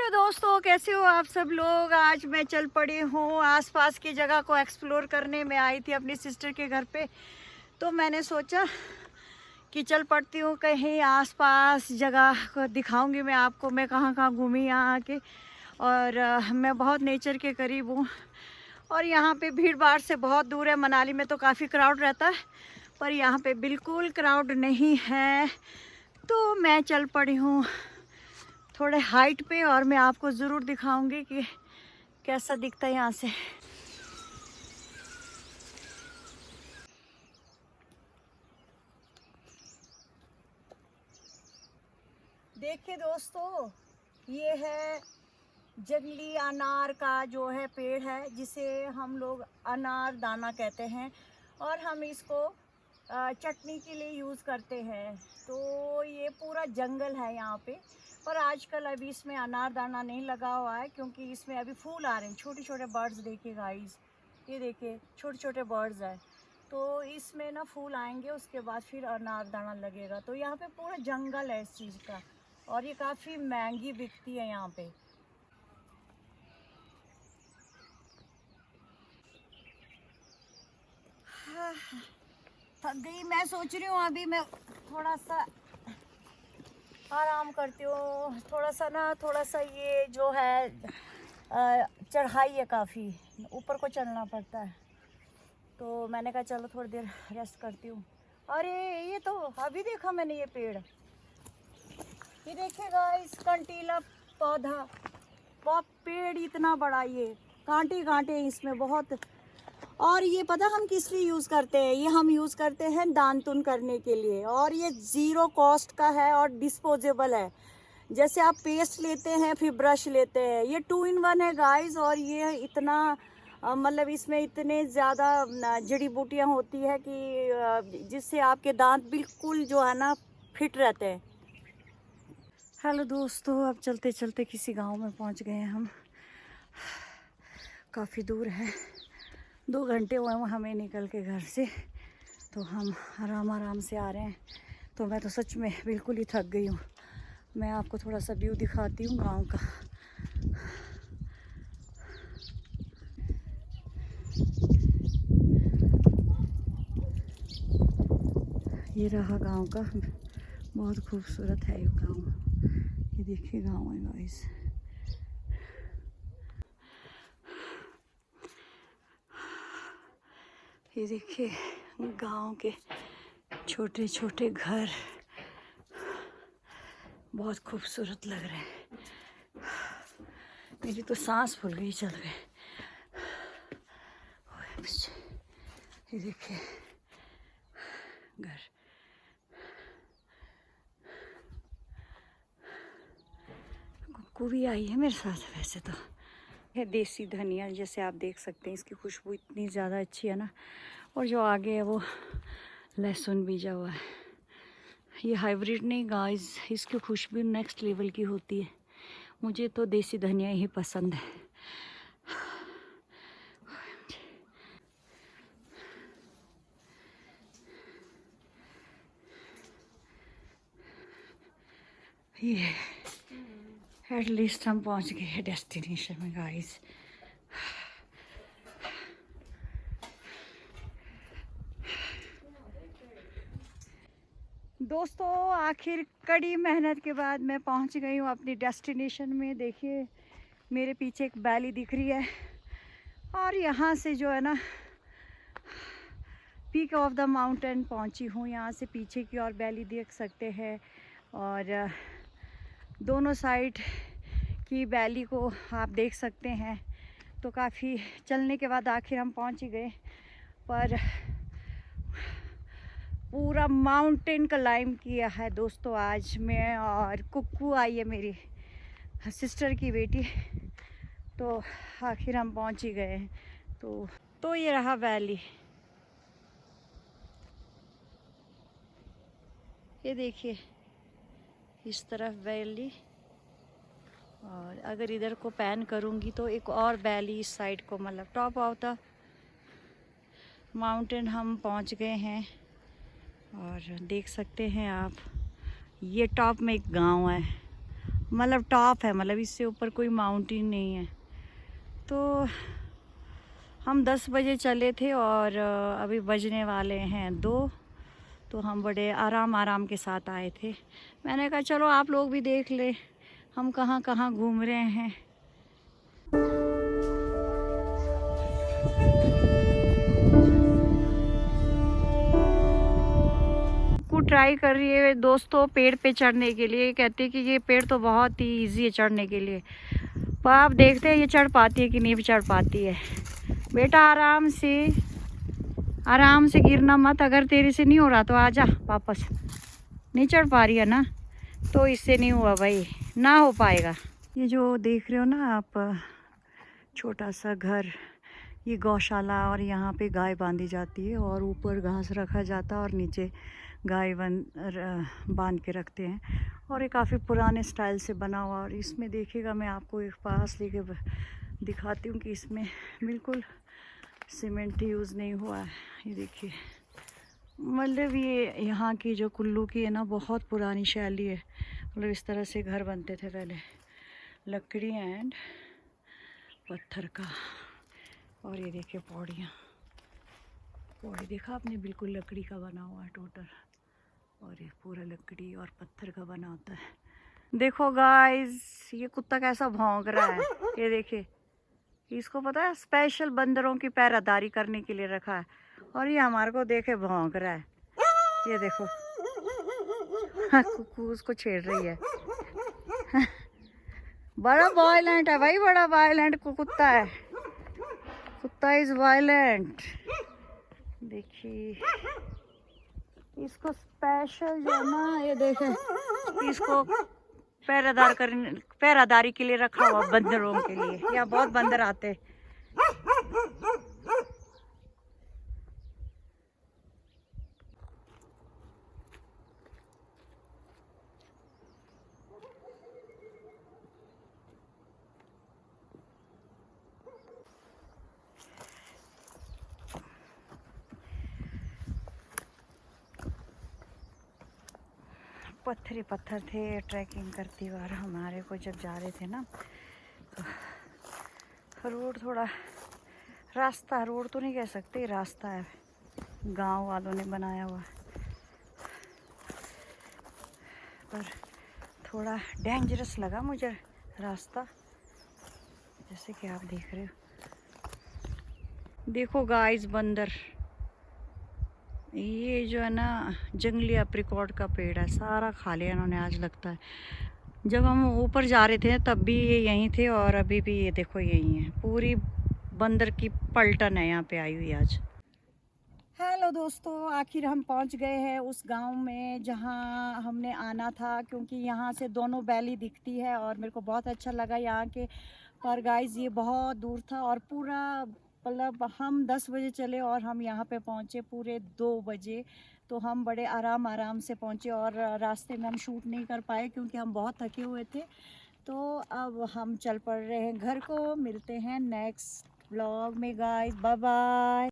दोस्तों, कैसे हो आप सब लोग। आज मैं चल पड़ी हूँ आसपास की जगह को एक्सप्लोर करने। मैं आई थी अपनी सिस्टर के घर पे, तो मैंने सोचा कि चल पड़ती हूँ कहीं आसपास जगह को दिखाऊंगी मैं आपको, मैं कहाँ कहाँ घूमी यहाँ आके। और मैं बहुत नेचर के करीब हूँ और यहाँ पे भीड़ भाड़ से बहुत दूर है। मनाली में तो काफ़ी क्राउड रहता है, पर यहाँ पे बिल्कुल क्राउड नहीं है। तो मैं चल पड़ी हूँ थोड़े हाइट पे और मैं आपको ज़रूर दिखाऊंगी कि कैसा दिखता है यहाँ से। देखिए दोस्तों, ये है जंगली अनार का जो है पेड़ है, जिसे हम लोग अनार दाना कहते हैं और हम इसको चटनी के लिए यूज़ करते हैं। तो ये पूरा जंगल है यहाँ पे, पर आजकल अभी इसमें अनार दाना नहीं लगा हुआ है क्योंकि इसमें अभी फूल आ रहे हैं। छोटे छोटे बर्ड्स देखिए गाइस, ये देखिए छोटे छोटे बर्ड्स हैं। तो इसमें ना फूल आएंगे, उसके बाद फिर अनार दाना लगेगा। तो यहाँ पे पूरा जंगल है इस चीज़ का और ये काफ़ी महंगी बिकती है यहाँ पे। थक गई, मैं सोच रही हूँ अभी मैं थोड़ा सा आराम करती हूँ। थोड़ा सा ये जो है चढ़ाई है, काफ़ी ऊपर को चलना पड़ता है। तो मैंने कहा चलो थोड़ी देर रेस्ट करती हूँ। अरे ये तो अभी देखा मैंने ये पेड़, ये देखिएगा इस कंटीला पौधा, बहुत पेड़ इतना बड़ा, ये कांटे कांटे हैं इसमें बहुत। और ये पता हम किस लिए यूज़ करते हैं, ये हम यूज़ करते हैं दान तुन करने के लिए। और ये ज़ीरो कॉस्ट का है और डिस्पोजेबल है। जैसे आप पेस्ट लेते हैं फिर ब्रश लेते हैं, ये 2 in 1 है गाइस। और ये इतना मतलब इसमें इतने ज़्यादा जड़ी बूटियाँ होती है कि जिससे आपके दांत बिल्कुल जो है ना फिट रहते हैं। हेलो दोस्तों, अब चलते चलते किसी गांव में पहुंच गए हैं हम। काफ़ी दूर है, 2 घंटे हुए हैं हमें निकल के घर से, तो हम आराम आराम से आ रहे हैं। तो मैं तो सच में बिल्कुल ही थक गई हूँ। मैं आपको थोड़ा सा व्यू दिखाती हूँ गांव का। ये रहा गांव का, बहुत खूबसूरत है ये गांव। ये देखिए गांव है गाइस। ये देखिए गांव के छोटे छोटे घर, बहुत खूबसूरत लग रहे हैं। मेरी तो सांस फूल गई चल के। ये देखिए घर, कुक्कू भी आई है मेरे साथ। वैसे तो है देसी धनिया, जैसे आप देख सकते हैं, इसकी खुशबू इतनी ज़्यादा अच्छी है ना। और जो आगे है वो लहसुन बीजा हुआ है। ये हाइब्रिड नहीं गाइस, इसकी खुशबू नेक्स्ट लेवल की होती है। मुझे तो देसी धनिया ही पसंद है। ये एटलीस्ट हम पहुंच गए हैं डेस्टिनेशन में गाइस। दोस्तों, आखिर कड़ी मेहनत के बाद मैं पहुंच गई हूँ अपनी डेस्टिनेशन में। देखिए मेरे पीछे एक वैली दिख रही है और यहाँ से जो है ना पीक ऑफ द माउंटेन पहुँची हूँ। यहाँ से पीछे की और वैली देख सकते हैं और दोनों साइड की वैली को आप देख सकते हैं। तो काफ़ी चलने के बाद आखिर हम पहुँच ही गए, पर पूरा माउंटेन क्लाइंब किया है दोस्तों आज मैं। और कुक्कू आई है मेरी सिस्टर की बेटी, तो आखिर हम पहुंच ही गए। तो ये रहा वैली, ये देखिए इस तरफ वैली। और अगर इधर को पैन करूंगी तो एक और वैली इस साइड को, मतलब टॉप ऑफ द माउंटेन हम पहुंच गए हैं। और देख सकते हैं आप, ये टॉप में एक गांव है मतलब टॉप है, मतलब इससे ऊपर कोई माउंटेन नहीं है। तो हम 10 बजे चले थे और अभी बजने वाले हैं 2। तो हम बड़े आराम के साथ आए थे। मैंने कहा चलो आप लोग भी देख ले हम कहाँ कहाँ घूम रहे हैं। को ट्राई कर रही है दोस्तों पेड़ पे चढ़ने के लिए। कहती है कि ये पेड़ तो बहुत ही इजी है चढ़ने के लिए, पर आप देखते हैं ये चढ़ पाती है कि नहीं चढ़ पाती है। बेटा आराम से गिरना मत, अगर तेरे से नहीं हो रहा तो आजा वापस। नहीं चढ़ पा रही है ना, तो इससे नहीं हुआ भाई, ना हो पाएगा। ये जो देख रहे हो ना आप छोटा सा घर, ये गौशाला, और यहाँ पे गाय बांधी जाती है और ऊपर घास रखा जाता है और नीचे गाय बांध के रखते हैं। और ये काफ़ी पुराने स्टाइल से बना हुआ। और इसमें देखिएगा, मैं आपको एक पास लेके दिखाती हूँ कि इसमें बिल्कुल सीमेंट यूज़ नहीं हुआ है। ये देखिए, मतलब ये यहाँ की जो कुल्लू की है ना, बहुत पुरानी शैली है। मतलब इस तरह से घर बनते थे पहले, लकड़ी एंड पत्थर का। और ये देखिए पौड़ी देखा आपने, बिल्कुल लकड़ी का बना हुआ है टोटल। और ये पूरा लकड़ी और पत्थर का बना होता है। देखो गाइस, ये कुत्ता कैसा भौंक रहा है। ये देखिए, इसको पता है स्पेशल बंदरों की पैरादारी करने के लिए रखा है। और ये हमारे को देखे भौंक रहा है। ये देखो कुकू उसको छेड़ रही है। बड़ा वायलेंट है भाई, बड़ा वायलेंट कुत्ता है। कुत्ता इज वायलेंट। देखिए इसको स्पेशल जो है ना, ये देखे, इसको पैरादारी के लिए रखा हुआ बंदरों के लिए। यहाँ बहुत बंदर आते। पत्थर ही पत्थर थे ट्रैकिंग करती हुआ हमारे को जब जा रहे थे ना। तो रोड थोड़ा रास्ता, रोड तो नहीं कह सकते, रास्ता है, गांव वालों ने बनाया हुआ, पर थोड़ा डेंजरस लगा मुझे रास्ता, जैसे कि आप देख रहे हो। देखो गाइस, बंदर, ये जो है ना जंगली अप्रिकॉट का पेड़ है, सारा खा लिया इन्होंने आज लगता है। जब हम ऊपर जा रहे थे तब भी ये यहीं थे और अभी भी ये देखो यहीं है। पूरी बंदर की पलटन है यहाँ पे आई हुई आज। हेलो दोस्तों, आखिर हम पहुँच गए हैं उस गांव में जहां हमने आना था, क्योंकि यहाँ से दोनों वैली दिखती है और मेरे को बहुत अच्छा लगा यहाँ के। पर गाइस ये बहुत दूर था और पूरा, मतलब हम 10 बजे चले और हम यहाँ पे पहुँचे पूरे 2 बजे। तो हम बड़े आराम से पहुँचे और रास्ते में हम शूट नहीं कर पाए क्योंकि हम बहुत थके हुए थे। तो अब हम चल पड़ रहे हैं घर को। मिलते हैं नेक्स्ट व्लॉग में गाइस, बाय बाय।